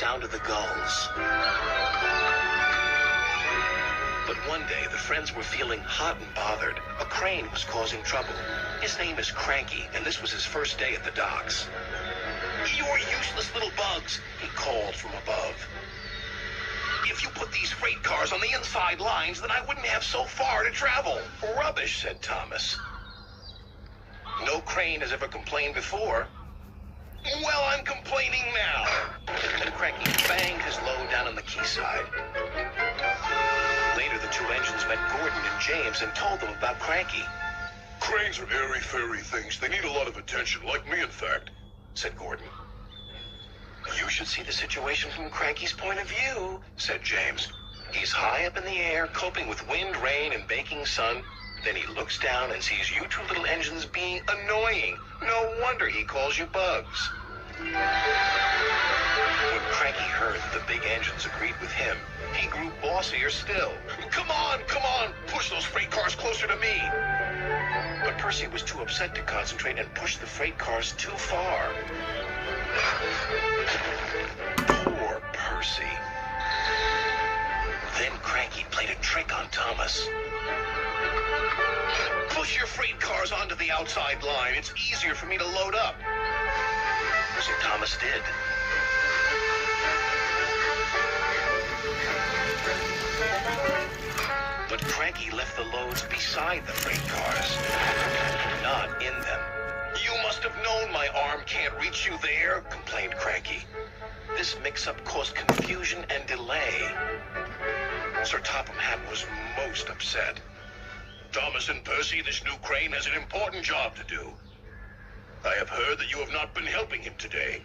sound of the gulls. But one day, the friends were feeling hot and bothered. A crane was causing trouble. His name is Cranky, and this was his first day at the docks. "You're useless little bugs," he called from above. "If you put these freight cars on the inside lines, then I wouldn't have so far to travel." "Rubbish," said Thomas. "No crane has ever complained before." "Well, I'm complaining now." And Cranky banged his load down on the quayside. Later, the two engines met Gordon and James and told them about Cranky. "Cranes are airy-fairy things. They need a lot of attention, like me, in fact," said Gordon. "You should see the situation from Cranky's point of view," said James. "He's high up in the air, coping with wind, rain, and baking sun. Then he looks down and sees you two little engines being annoying. No wonder he calls you bugs." When Cranky heard that the big engines agreed with him, he grew bossier still. Come on, push those freight cars closer to me." But Percy was too upset to concentrate and pushed the freight cars too far. Poor Percy. Then Cranky played a trick on Thomas. "Push your freight cars onto the outside line. It's easier for me to load up." So Thomas did. But Cranky left the loads beside the freight cars, not in them. "You must have known my arm can't reach you there," complained Cranky. This mix-up caused confusion and delay. Sir Topham Hatt was most upset. "Thomas and Percy, this new crane has an important job to do. I have heard that you have not been helping him today.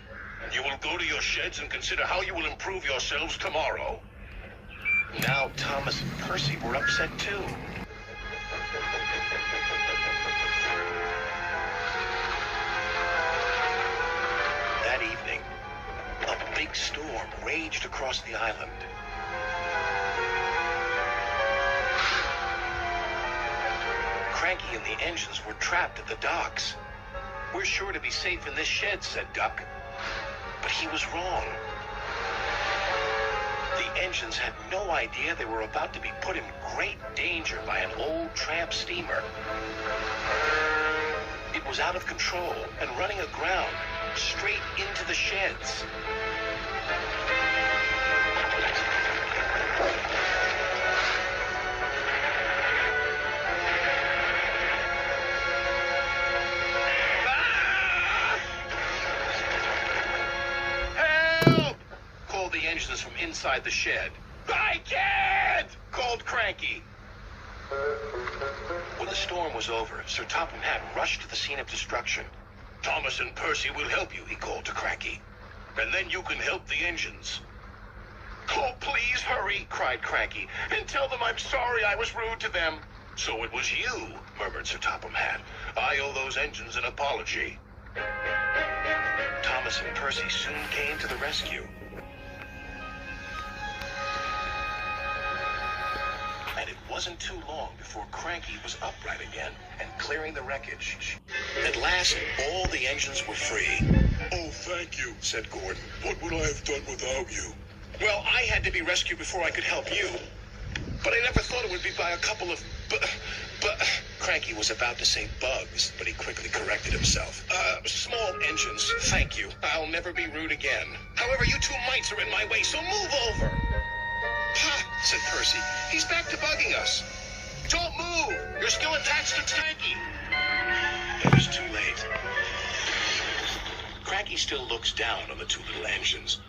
You will go to your sheds and consider how you will improve yourselves tomorrow." Now Thomas and Percy were upset too. That evening, a big storm raged across the island. Cranky and the engines were trapped at the docks. "We're sure to be safe in this shed," said Duck. But he was wrong. The engines had no idea they were about to be put in great danger by an old tramp steamer. It was out of control and running aground, straight into the sheds. The engines from inside the shed. "I can't!" called Cranky. When the storm was over, Sir Topham Hatt rushed to the scene of destruction. "Thomas and Percy will help you," he called to Cranky. "And then you can help the engines." "Oh, please hurry," cried Cranky, "and tell them I'm sorry I was rude to them." "So it was you," murmured Sir Topham Hatt. "I owe those engines an apology." Thomas and Percy soon came to the rescue. And it wasn't too long before Cranky was upright again and clearing the wreckage. At last, all the engines were free. "Oh, thank you," said Gordon. "What would I have done without you?" "Well, I had to be rescued before I could help you. But I never thought it would be by a couple of Cranky was about to say bugs, but he quickly corrected himself. Small engines, thank you. I'll never be rude again. However, you two mites are in my way, so move over." "Ha!" said Percy. "He's back to bugging us." "Don't move! You're still attached to Cranky." It was too late. Cranky still looks down on the two little engines,